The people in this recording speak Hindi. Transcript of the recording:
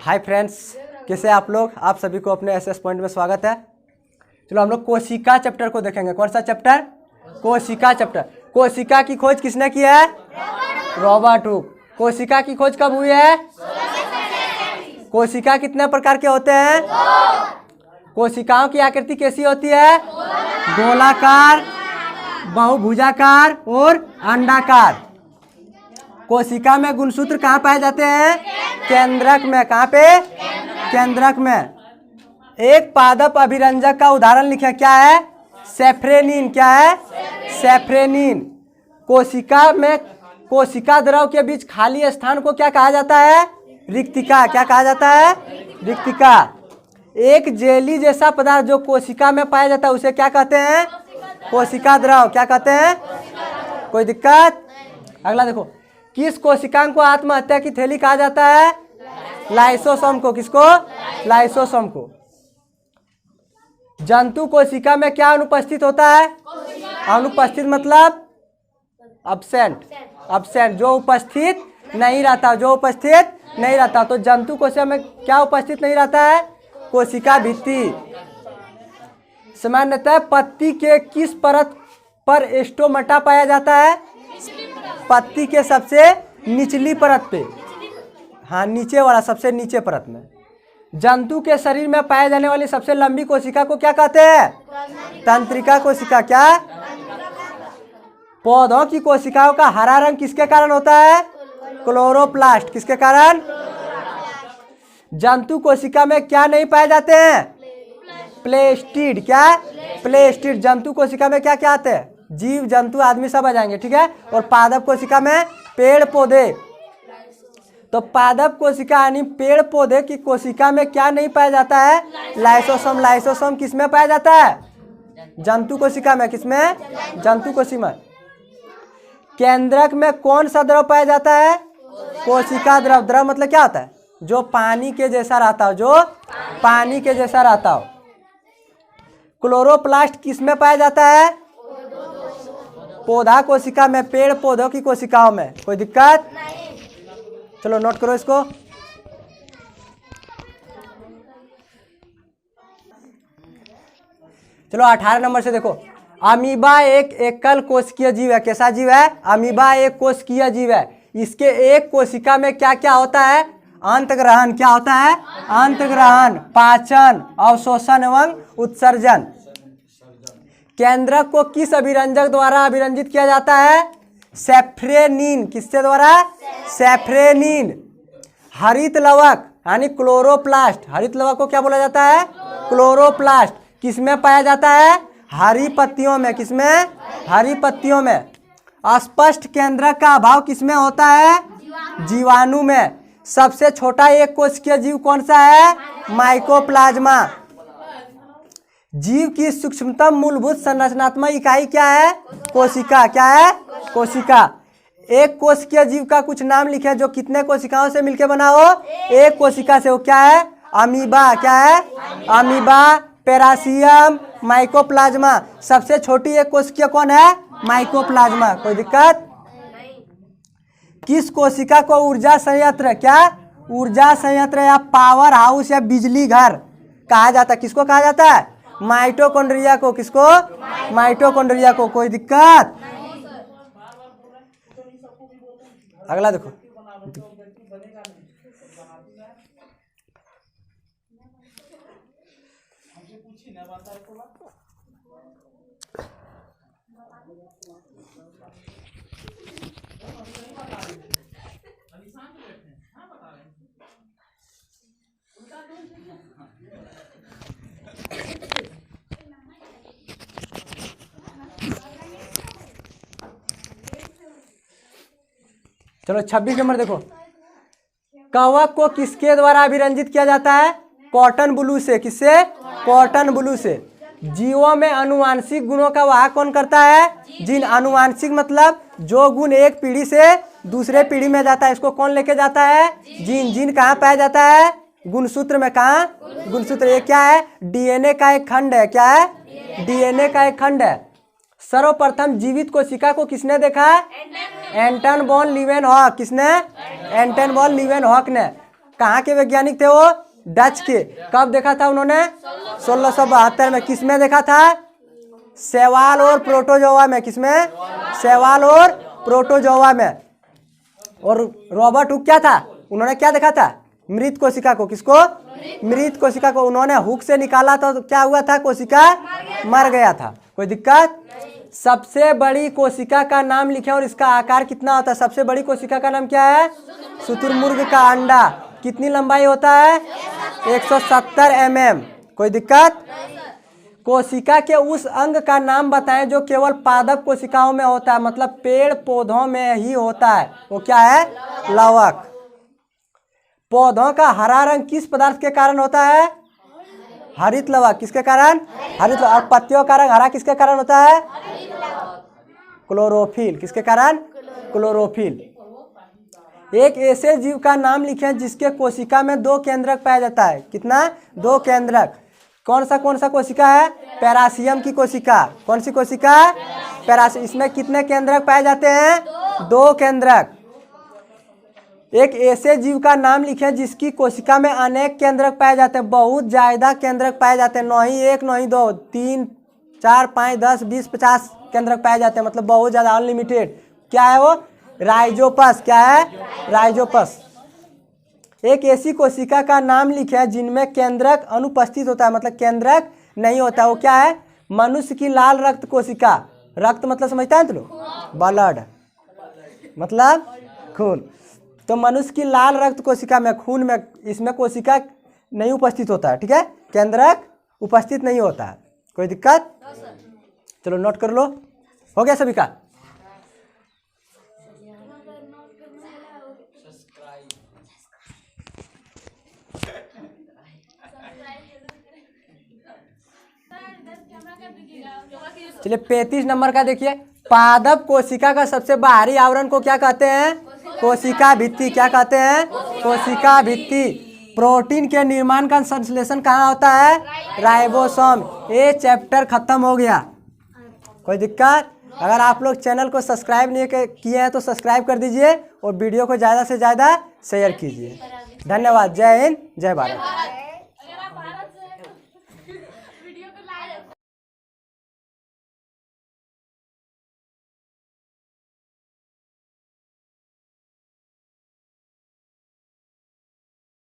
हाय फ्रेंड्स, कैसे हैं आप लोग। आप सभी को अपने एसएस पॉइंट में स्वागत है। चलो हम लोग कोशिका चैप्टर को देखेंगे। कौन सा चैप्टर? कोशिका चैप्टर। कोशिका की खोज किसने की है? Robert Hooke. कोशिका की खोज कब हुई है? कोशिका कितने प्रकार के होते हैं? कोशिकाओं की आकृति कैसी होती है? गोलाकार, बहुभुजाकार और अंडाकार। कोशिका में गुणसूत्र कहाँ पाए जाते हैं? केंद्रक में। कहाँ पे? केंद्रक में। एक पादप अभिरंजक का उदाहरण लिखे, क्या है? सेफ्रेनिन। क्या है? सेफ्रेनिन। कोशिका में कोशिका द्रव के बीच खाली स्थान को क्या कहा जाता है? रिक्तिका। क्या कहा जाता है? रिक्तिका। एक जेली जैसा पदार्थ जो कोशिका में पाया जाता है उसे क्या कहते हैं? कोशिका द्रव। क्या कहते हैं? कोई दिक्कत? अगला देखो, किस कोशिकांग को आत्महत्या की थैली कहा जाता है? लाइसोसोम को। किसको? लाइसोसोम को। जंतु कोशिका में क्या अनुपस्थित होता है? अनुपस्थित मतलब अब्सेंट। अब्सेंट, जो उपस्थित नहीं रहता। जो उपस्थित नहीं रहता। तो जंतु कोशिका में क्या उपस्थित नहीं रहता है? कोशिका भित्ति। सामान्यतः पत्ती के किस परत पर स्टोमेटा पाया जाता है? पत्ती के सबसे निचली परत पे। हाँ, नीचे वाला, सबसे नीचे परत में। जंतु के शरीर में पाए जाने वाली सबसे लंबी कोशिका को क्या कहते हैं? तंत्रिका कोशिका। क्या? पौधों की कोशिकाओं का हरा रंग किसके कारण होता है? क्लोरोप्लास्ट। किसके कारण? जंतु कोशिका में क्या नहीं पाए जाते हैं? प्लेस्टिड। क्या? प्लेस्टिड। जंतु कोशिका में क्या क्या आते हैं? जीव जंतु आदमी सब आ जाएंगे, ठीक है। और पादप कोशिका में पेड़ पौधे। तो पादप कोशिका यानी पेड़ पौधे की कोशिका में क्या नहीं पाया जाता है? लाइसोसोम। लाइसोसोम किसमें पाया जाता है? जंतु कोशिका में। किसमें? जंतु कोशिका में। केंद्रक में कौन सा द्रव पाया जाता है? कोशिका द्रव। द्रव मतलब क्या होता है? जो पानी के जैसा रहता हो। जो पानी के जैसा रहता हो। क्लोरोप्लास्ट किसमें पाया जाता है? पौधा कोशिका में, पेड़ पौधों की कोशिकाओं में। कोई दिक्कत? चलो नोट करो इसको। चलो 18 नंबर से देखो। अमीबा एक एकल कोशिकीय जीव है। कैसा जीव है? अमीबा एक कोशिकीय जीव है। इसके एक कोशिका में क्या क्या होता है? अंतग्रहण। क्या होता है? अंतग्रहण, पाचन, अवशोषण एवं उत्सर्जन। केंद्रक को किस अभिरंजक द्वारा अभिरंजित किया जाता है? सेफ्रेनिन। किससे द्वारा? सेफ्रेनिन। हरित लवक यानी क्लोरोप्लास्ट। हरित लवक को क्या बोला जाता है? क्लोरोप्लास्ट। किसमें पाया जाता है? हरी पत्तियों में। किसमें? हरी पत्तियों में। अस्पष्ट केंद्रक का अभाव किसमें होता है? जीवाणु में। सबसे छोटा एक कोशिकीय जीव कौन सा है? माइकोप्लाज्मा। जीव की सूक्ष्मतम मूलभूत संरचनात्मक इकाई क्या है? कोशिका। क्या है? कोशिका। एक कोशिकीय जीव का कुछ नाम लिखे जो कितने कोशिकाओं से मिलकर बना हो? एक कोशिका से। वो क्या है? अमीबा। क्या है? Amoeba, paramecium, mycoplasma. सबसे छोटी एक कोशिका कौन है? माइकोप्लाज्मा। कोई दिक्कत? किस कोशिका को ऊर्जा संयंत्र, क्या ऊर्जा संयंत्र या पावर हाउस या बिजली घर कहा जाता है? किसको कहा जाता है? माइटोकॉन्ड्रिया को। किसको? माइटोकॉन्ड्रिया को। कोई दिक्कत? अगला देखो। चलो 26 नंबर देखो। कवक को किसके द्वारा अभिरंजित किया जाता है? कॉटन ब्लू से। किससे? कॉटन ब्लू से। जीवों में अनुवांशिक गुणों का वाहक कौन करता है? जीन। अनुवांशिक मतलब जो गुण एक पीढ़ी से दूसरे पीढ़ी में जाता है, इसको कौन लेके जाता है? जीन। जीन कहाँ पाया जाता है? गुणसूत्र में। कहाँ? गुणसूत्र। ये क्या है? डीएनए का एक खंड है। क्या है? डीएनए का एक खंड है। सर्वप्रथम जीवित कोशिका को किसने देखा? एंटन वॉन लीवेनहॉक। किसने? एंटन वॉन लीवेनहॉक ने। कहाँ के वैज्ञानिक थे वो? डच के। कब देखा था उन्होंने? 1672 में। किसमें देखा था? शैवाल और प्रोटोजोआ में। किसमें? शैवाल और प्रोटोजोआ में। और रॉबर्ट हुक क्या था? उन्होंने क्या देखा था? मृत कोशिका को। किसको? मृत कोशिका को उन्होंने हुक से निकाला था तो क्या हुआ था? कोशिका मर गया था। कोई दिक्कत? सबसे बड़ी कोशिका का नाम लिखे और इसका आकार कितना होता है? सबसे बड़ी कोशिका का नाम क्या है? शुतुरमुर्ग का अंडा। कितनी लंबाई होता है? 170 mm। कोई दिक्कत? कोशिका के उस अंग का नाम बताएं जो केवल पादप कोशिकाओं में होता है, मतलब पेड़ पौधों में ही होता है। वो क्या है? लवक। पौधों का हरा रंग किस पदार्थ के कारण होता है? हरित लवक। किसके कारण? हरित लवक। और पत्तियों का रंग हरा किसके कारण होता है? क्लोरोफिल। किसके कारण? क्लोरोफिल। एक ऐसे जीव का नाम लिखें जिसके कोशिका में 2 केंद्रक पाया जाता है। कितना? 2 केंद्रक। कौन सा कोशिका है? पैरासियम की कोशिका। कौन सी कोशिका? पैरासियम। इसमें कितने केंद्रक पाए जाते हैं? 2 केंद्रक। एक ऐसे जीव का नाम लिखें जिसकी कोशिका में अनेक केंद्रक पाए जाते हैं, बहुत ज्यादा केंद्रक पाए जाते हैं। न ही 1 न ही 2, 3 4 5 10 20 50 केंद्रक पाए जाते हैं, मतलब बहुत ज्यादा, अनलिमिटेड। क्या है वो? राइजोपस। क्या है? राइजोपस। एक ऐसी कोशिका का नाम लिखें जिनमें केंद्रक अनुपस्थित होता है, मतलब केंद्रक नहीं होता। वो क्या है? मनुष्य की लाल रक्त कोशिका। रक्त मतलब समझता है तुम? ब्लड मतलब खून। तो मनुष्य की लाल रक्त कोशिका में, खून में, इसमें कोशिका नहीं उपस्थित होता है। ठीक है, केंद्रक उपस्थित नहीं होता है। कोई दिक्कत? चलो नोट कर लो। हो गया सभी का? चलिए 35 नंबर का देखिए। पादप कोशिका का सबसे बाहरी आवरण को क्या कहते हैं? कोशिका भित्ति। क्या कहते हैं? कोशिका भित्ति। प्रोटीन के निर्माण का संश्लेषण कहाँ होता है? राइबोसोम। ये चैप्टर खत्म हो गया। कोई दिक्कत? अगर आप लोग चैनल को सब्सक्राइब नहीं किए हैं तो सब्सक्राइब कर दीजिए और वीडियो को ज़्यादा से ज़्यादा शेयर कीजिए। धन्यवाद। जय हिंद, जय भारत।